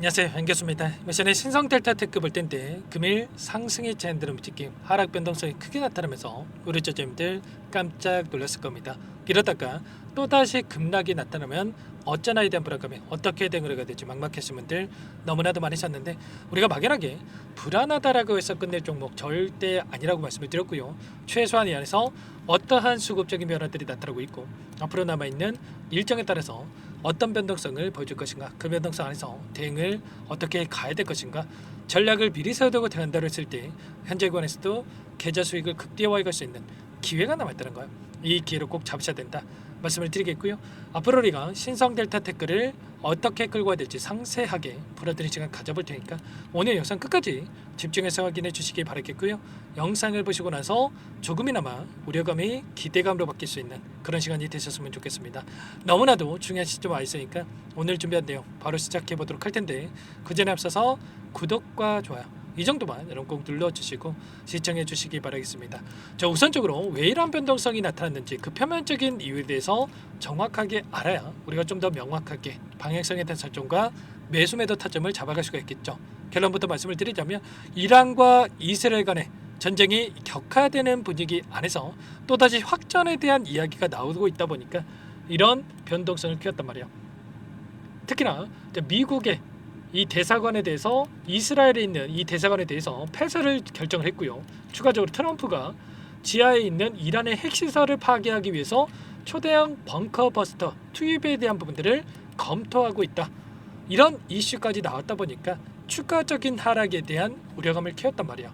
안녕하세요, 현교수입니다. 이번에 신성 델타 테크 볼 텐데 금일 상승의 트렌드를 움직임 하락 변동성이 크게 나타나면서 우리 저점들 깜짝 놀랐을 겁니다. 이러다가 또다시 급락이 나타나면 어쩌나에 대한 불안감에 어떻게 대응을 해야 될지 막막하신 분들 너무나도 많으셨는데, 우리가 막연하게 불안하다라고 해서 끝낼 종목 절대 아니라고 말씀을 드렸고요. 최소한 이 안에서 어떠한 수급적인 변화들이 나타나고 있고 앞으로 남아있는 일정에 따라서 어떤 변동성을 보여줄 것인가, 그 변동성 안에서 대응을 어떻게 가야 될 것인가, 전략을 미리 세워두고 대응한다고 했을 때 현재 구간에서도 계좌 수익을 극대화해 갈 수 있는 기회가 남아있다는 거예요. 이 기회를 꼭 잡으셔야 된다 말씀을 드리겠고요. 앞으로 우리가 신성 델타 테크를 어떻게 끌고 가야 될지 상세하게 풀어드리는 시간 가져볼 테니까 오늘 영상 끝까지 집중해서 확인해 주시기 바라겠고요. 영상을 보시고 나서 조금이나마 우려감이 기대감으로 바뀔 수 있는 그런 시간이 되셨으면 좋겠습니다. 너무나도 중요한 시점 와 있으니까 오늘 준비한 내용 바로 시작해 보도록 할 텐데, 그 전에 앞서서 구독과 좋아요 이 정도만 여러분 꼭 눌러주시고 시청해 주시기 바라겠습니다. 자, 우선적으로 왜 이런 변동성이 나타났는지 그 표면적인 이유에 대해서 정확하게 알아야 우리가 좀 더 명확하게 방향성에 대한 설정과 매수 매도 타점을 잡아갈 수가 있겠죠. 결론부터 말씀을 드리자면 이란과 이스라엘 간의 전쟁이 격화되는 분위기 안에서 또다시 확전에 대한 이야기가 나오고 있다 보니까 이런 변동성을 키웠단 말이에요. 특히나 미국의 이 대사관에 대해서, 이스라엘에 있는 이 대사관에 대해서 폐쇄를 결정을 했고요. 추가적으로 트럼프가 지하에 있는 이란의 핵시설을 파괴하기 위해서 초대형 벙커 버스터 투입에 대한 부분들을 검토하고 있다. 이런 이슈까지 나왔다 보니까 추가적인 하락에 대한 우려감을 키웠단 말이야.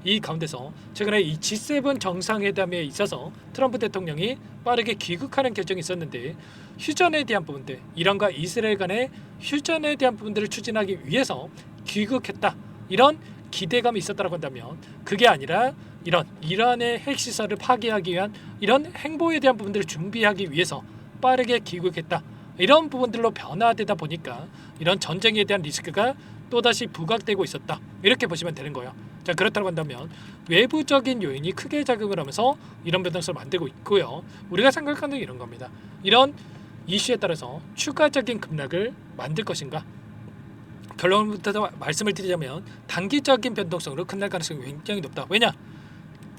이 가운데서 최근에 이 G7 정상회담에 있어서 트럼프 대통령이 빠르게 귀국하는 결정이 있었는데, 휴전에 대한 부분들, 이란과 이스라엘 간의 휴전에 대한 부분들을 추진하기 위해서 귀국했다, 이런 기대감이 있었다고 한다면, 그게 아니라 이런 이란의 핵시설을 파괴하기 위한 이런 행보에 대한 부분들을 준비하기 위해서 빠르게 귀국했다, 이런 부분들로 변화되다 보니까 이런 전쟁에 대한 리스크가 또다시 부각되고 있었다, 이렇게 보시면 되는 거예요. 자, 그렇다고 한다면 외부적인 요인이 크게 작용을 하면서 이런 변동성을 만들고 있고요. 우리가 생각하는 이런 겁니다. 이런 이슈에 따라서 추가적인 급락을 만들 것인가? 결론부터 말씀을 드리자면 단기적인 변동성으로 끝날 가능성이 굉장히 높다. 왜냐?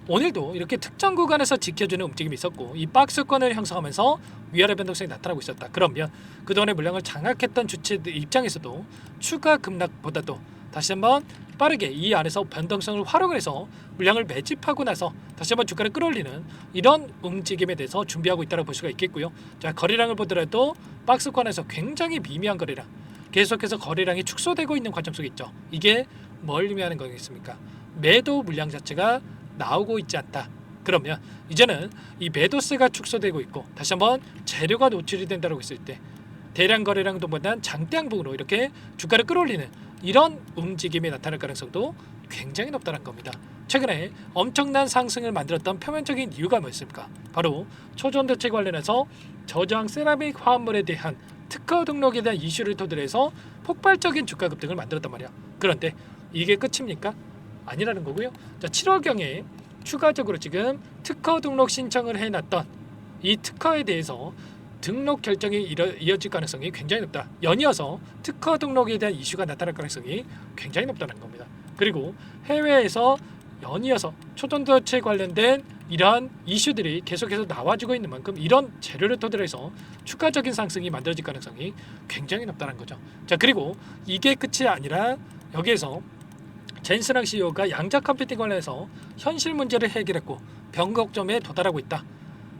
오늘도 이렇게 특정 구간에서 지켜주는 움직임이 있었고 이 박스권을 형성하면서 위아래 변동성이 나타나고 있었다. 그러면 그동안의 물량을 장악했던 주체들 입장에서도 추가 급락보다도 다시 한번 빠르게 이 안에서 변동성을 활용을 해서 물량을 매집하고 나서 다시 한번 주가를 끌어올리는 이런 움직임에 대해서 준비하고 있다고 볼 수가 있겠고요. 자, 거래량을 보더라도 박스권에서 굉장히 미미한 거래량, 계속해서 거래량이 축소되고 있는 과정 속에 있죠. 이게 뭘 의미하는 거겠습니까? 매도 물량 자체가 나오고 있지 않다. 그러면 이제는 이 매도세가 축소되고 있고 다시 한번 재료가 노출이 된다고 했을 때 대량 거래량도보다는 장대양봉으로 이렇게 주가를 끌어올리는 이런 움직임이 나타날 가능성도 굉장히 높다는 겁니다. 최근에 엄청난 상승을 만들었던 표면적인 이유가 뭐였습니까? 바로 초전도체 관련해서 저저항 세라믹 화합물에 대한 특허 등록에 대한 이슈를 토대로 해서 폭발적인 주가 급등을 만들었단 말이야. 그런데 이게 끝입니까? 아니라는 거고요. 자, 7월경에 추가적으로 지금 특허 등록 신청을 해놨던 이 특허에 대해서 등록 결정이 이어질 가능성이 굉장히 높다. 연이어서 특허 등록에 대한 이슈가 나타날 가능성이 굉장히 높다는 겁니다. 그리고 해외에서 연이어서 초전도체 관련된 이러한 이슈들이 계속해서 나와주고 있는 만큼 이런 재료를 토대로 해서 추가적인 상승이 만들어질 가능성이 굉장히 높다는 거죠. 자, 그리고 이게 끝이 아니라 여기에서 젠슨랑 CEO가 양자 컴퓨팅 관련해서 현실 문제를 해결했고 변곡점에 도달하고 있다.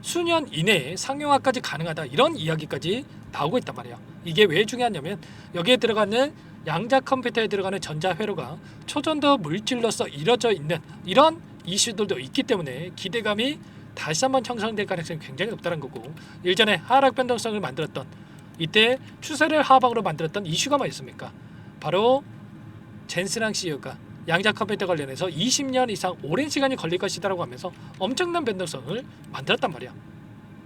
수년 이내에 상용화까지 가능하다, 이런 이야기까지 나오고 있단 말이에요. 이게 왜 중요하냐면 여기에 들어가는 양자 컴퓨터에 들어가는 전자 회로가 초전도 물질로서 이루어져 있는 이런 이슈들도 있기 때문에 기대감이 다시 한번 형성될 가능성이 굉장히 높다는 거고, 일전에 하락 변동성을 만들었던 이때 추세를 하방으로 만들었던 이슈가 뭐였습니까? 바로 젠슨랑 CEO가 양자 컴퓨터 관련해서 20년 이상 오랜 시간이 걸릴 것이다라고 하면서 엄청난 변동성을 만들었단 말이야.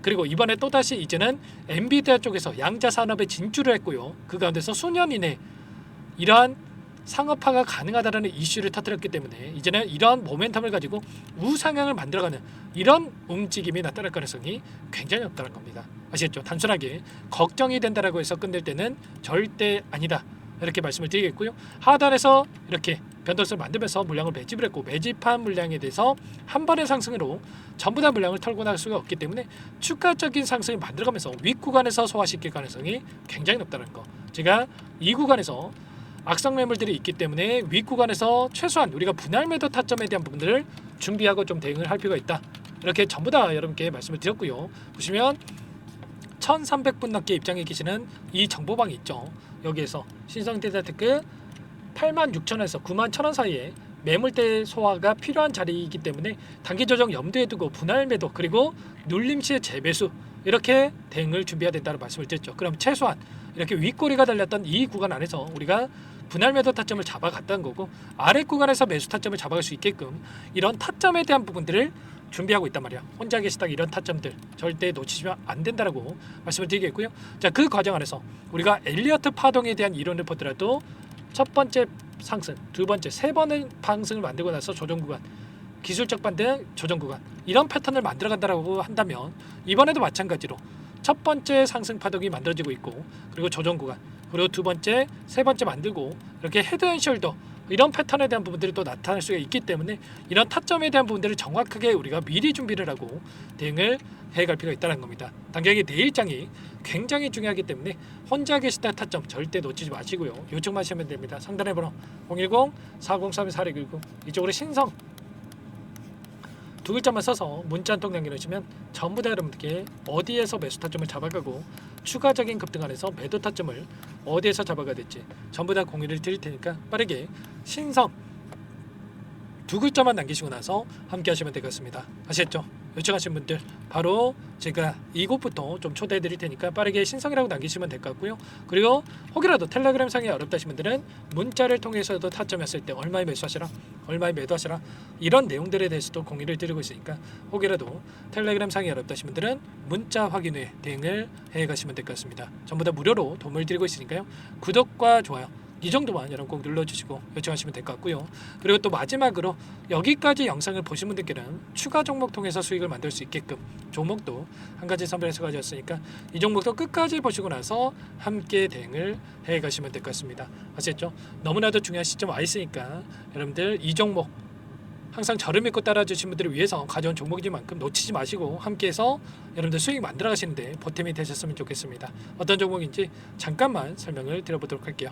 그리고 이번에 또다시 이제는 엔비디아 쪽에서 양자 산업에 진출을 했고요. 그 가운데서 수년 이내 이러한 상업화가 가능하다는 이슈를 터뜨렸기 때문에 이제는 이러한 모멘텀을 가지고 우상향을 만들어가는 이런 움직임이 나타날 가능성이 굉장히 높다는 겁니다. 아시겠죠? 단순하게 걱정이 된다라고 해서 끝낼 때는 절대 아니다. 이렇게 말씀을 드리겠고요. 하단에서 이렇게 변동성을 만들면서 물량을 매집을 했고 매집한 물량에 대해서 한 번의 상승으로 전부 다 물량을 털고 나갈 수가 없기 때문에 추가적인 상승을 만들어가면서 윗구간에서 소화시킬 가능성이 굉장히 높다는 거. 제가 이 구간에서 악성 매물들이 있기 때문에 윗구간에서 최소한 우리가 분할 매도 타점에 대한 부분들을 준비하고 좀 대응을 할 필요가 있다. 이렇게 전부 다 여러분께 말씀을 드렸고요. 보시면 1300분 넘게 입장해 계시는 이 정보방이 있죠. 여기에서 신성데이터테크 86,000원에서 91,000원 사이에 매물대 소화가 필요한 자리이기 때문에 단기 조정 염두에 두고 분할 매도 그리고 눌림 시의 재매수 이렇게 대응을 준비해야 된다는 말씀을 드렸죠. 그럼 최소한 이렇게 윗꼬리가 달렸던 이 구간 안에서 우리가 분할 매도 타점을 잡아갔다는 거고 아래 구간에서 매수 타점을 잡아갈 수 있게끔 이런 타점에 대한 부분들을 준비하고 있단 말이야. 혼자 계시다가 이런 타점들 절대 놓치시면 안 된다라고 말씀을 드리겠고요. 자, 그 과정 안에서 우리가 엘리어트 파동에 대한 이론을 보더라도 첫 번째 상승, 두 번째, 세 번의 방승을 만들고 나서 조정 구간, 기술적 반등, 조정 구간 이런 패턴을 만들어 간다라고 한다면 이번에도 마찬가지로 첫 번째 상승 파동이 만들어지고 있고 그리고 조정 구간 그리고 두 번째, 세 번째 만들고 이렇게 헤드앤숄더 이런 패턴에 대한 부분들이 또 나타날 수가 있기 때문에 이런 타점에 대한 부분들을 정확하게 우리가 미리 준비를 하고 대응을 해갈 필요가 있다는 겁니다. 당장의 내일장이 굉장히 중요하기 때문에 혼자 계시다 타점 절대 놓치지 마시고요. 요청만 하시면 됩니다. 상단의 번호 010-403-4619 이쪽으로 신성 두 글자만 써서 문자 한 통 남겨주시면 전부 다 여러분들께 어디에서 매수 타점을 잡아가고 추가적인 급등 안에서 매도 타점을 어디에서 잡아가야 될지 전부 다 공유를 드릴 테니까 빠르게 신성 두 글자만 남기시고 나서 함께 하시면 되겠습니다. 아시겠죠? 요청하신 분들 바로 제가 이곳부터 좀 초대해 드릴 테니까 빠르게 신성이라고 남기시면 될 것 같고요. 그리고 혹이라도 텔레그램 상에 어렵다신 분들은 문자를 통해서도 타점했을 때 얼마에 매수하시라 얼마에 매도하시라 이런 내용들에 대해서도 공유를 드리고 있으니까 혹이라도 텔레그램 상에 어렵다신 분들은 문자 확인 후에 대응을 해 가시면 될 것 같습니다. 전부 다 무료로 도움을 드리고 있으니까요. 구독과 좋아요 이 정도만 여러분 꼭 눌러주시고 요청하시면 될 것 같고요. 그리고 또 마지막으로 여기까지 영상을 보신 분들께는 추가 종목 통해서 수익을 만들 수 있게끔 종목도 한 가지 선별해서 가져왔으니까 이 종목도 끝까지 보시고 나서 함께 대응을 해 가시면 될 것 같습니다. 아시겠죠? 너무나도 중요한 시점 와 있으니까 여러분들 이 종목 항상 저를 믿고 따라주신 분들을 위해서 가져온 종목이만큼 놓치지 마시고 함께해서 여러분들 수익 만들어 가시는데 보탬이 되셨으면 좋겠습니다. 어떤 종목인지 잠깐만 설명을 드려보도록 할게요.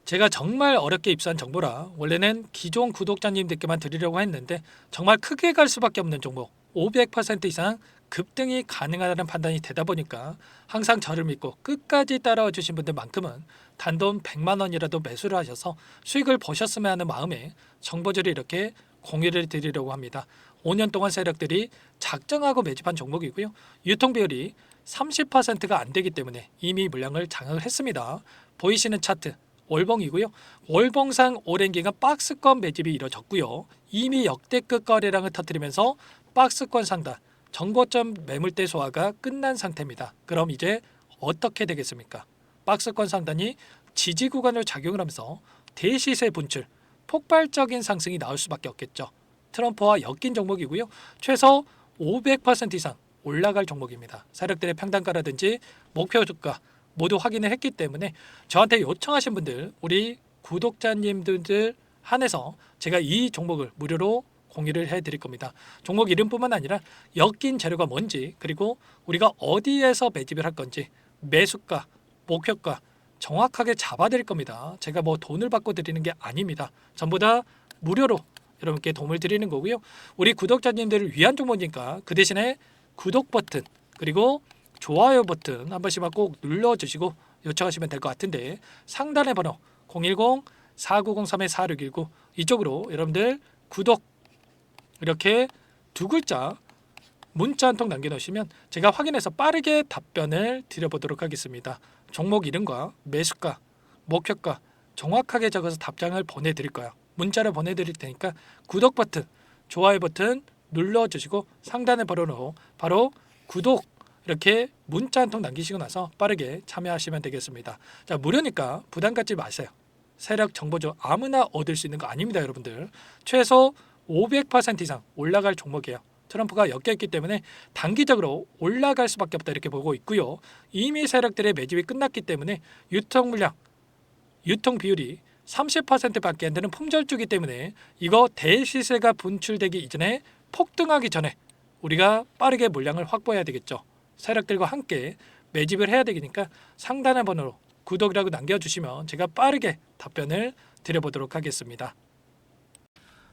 제가 정말 어렵게 입수한 정보라 원래는 기존 구독자님들께만 드리려고 했는데 정말 크게 갈 수밖에 없는 종목 500% 이상 급등이 가능하다는 판단이 되다 보니까 항상 저를 믿고 끝까지 따라와 주신 분들만큼은 단돈 100만 원이라도 매수를 하셔서 수익을 보셨으면 하는 마음에 정보들을 이렇게 공유를 드리려고 합니다. 5년 동안 세력들이 작정하고 매집한 종목이고요. 유통비율이 30%가 안 되기 때문에 이미 물량을 장악을 했습니다. 보이시는 차트 월봉이고요. 월봉상 오랜 기간 박스권 매집이 이뤄졌고요. 이미 역대급 거래량을 터뜨리면서 박스권 상단 정고점 매물대 소화가 끝난 상태입니다. 그럼 이제 어떻게 되겠습니까? 박스권 상단이 지지 구간을 작용을 하면서 대시세 분출, 폭발적인 상승이 나올 수밖에 없겠죠. 트럼프와 엮인 종목이고요. 최소 500% 이상 올라갈 종목입니다. 세력들의 평단가라든지 목표 주가 모두 확인을 했기 때문에 저한테 요청하신 분들 우리 구독자님들 한해서 제가 이 종목을 무료로 공유를 해드릴 겁니다. 종목 이름뿐만 아니라 엮인 재료가 뭔지 그리고 우리가 어디에서 매집을 할 건지 매수가, 목표가 정확하게 잡아드릴 겁니다. 제가 뭐 돈을 받고 드리는 게 아닙니다. 전부 다 무료로 여러분께 도움을 드리는 거고요. 우리 구독자님들을 위한 종목이니까 그 대신에 구독 버튼 그리고 좋아요 버튼 한 번씩만 꼭 눌러주시고 요청하시면 될 것 같은데 상단의 번호 010-4903-4619 이쪽으로 여러분들 구독 이렇게 두 글자 문자 한 통 남겨놓으시면 제가 확인해서 빠르게 답변을 드려보도록 하겠습니다. 종목 이름과 매수가, 목표가 정확하게 적어서 답장을 보내드릴 거예요. 문자를 보내드릴 테니까 구독 버튼, 좋아요 버튼 눌러주시고 상단의 번호로 바로 구독 이렇게 문자 한 통 남기시고 나서 빠르게 참여하시면 되겠습니다. 자, 무료니까 부담 갖지 마세요. 세력 정보죠. 아무나 얻을 수 있는 거 아닙니다, 여러분들. 최소 500% 이상 올라갈 종목이에요. 트럼프가 엮였기 때문에 단기적으로 올라갈 수밖에 없다 이렇게 보고 있고요. 이미 세력들의 매집이 끝났기 때문에 유통 물량 유통 비율이 30%밖에 안 되는 품절주기 때문에 이거 대시세가 분출되기 이전에 폭등하기 전에 우리가 빠르게 물량을 확보해야 되겠죠. 세력들과 함께 매집을 해야 되니까 상단의 번호로 구독이라고 남겨주시면 제가 빠르게 답변을 드려보도록 하겠습니다.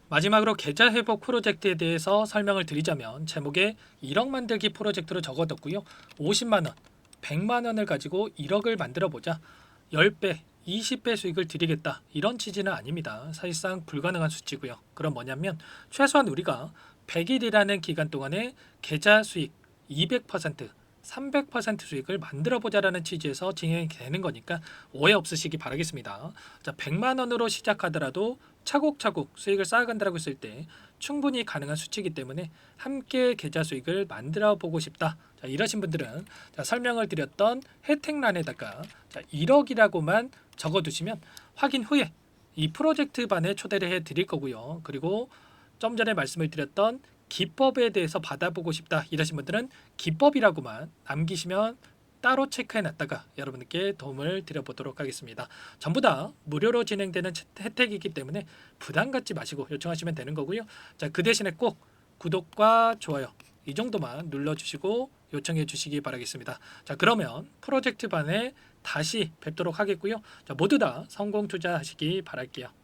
마지막으로 계좌 회복 프로젝트에 대해서 설명을 드리자면 제목에 1억 만들기 프로젝트로 적어뒀고요. 50만 원, 100만 원을 가지고 1억을 만들어 보자. 10배, 20배 수익을 드리겠다. 이런 취지는 아닙니다. 사실상 불가능한 수치고요. 그럼 뭐냐면 최소한 우리가 100일이라는 기간 동안에 계좌 수익 200%, 300% 수익을 만들어 보자라는 취지에서 진행이 되는 거니까 오해 없으시기 바라겠습니다. 자, 100만 원으로 시작하더라도 차곡차곡 수익을 쌓아간다고 했을 때 충분히 가능한 수치이기 때문에 함께 계좌 수익을 만들어 보고 싶다. 자, 이러신 분들은 자, 설명을 드렸던 혜택란에다가 자, 1억이라고만 적어두시면 확인 후에 이 프로젝트 반에 초대를 해 드릴 거고요. 그리고 좀 전에 말씀을 드렸던 기법에 대해서 받아보고 싶다 이러신 분들은 기법이라고만 남기시면 따로 체크해 놨다가 여러분께 도움을 드려보도록 하겠습니다. 전부 다 무료로 진행되는 혜택이기 때문에 부담 갖지 마시고 요청하시면 되는 거고요. 자, 그 대신에 꼭 구독과 좋아요 이 정도만 눌러주시고 요청해 주시기 바라겠습니다. 자, 그러면 프로젝트 반에 다시 뵙도록 하겠고요. 자, 모두 다 성공 투자하시기 바랄게요.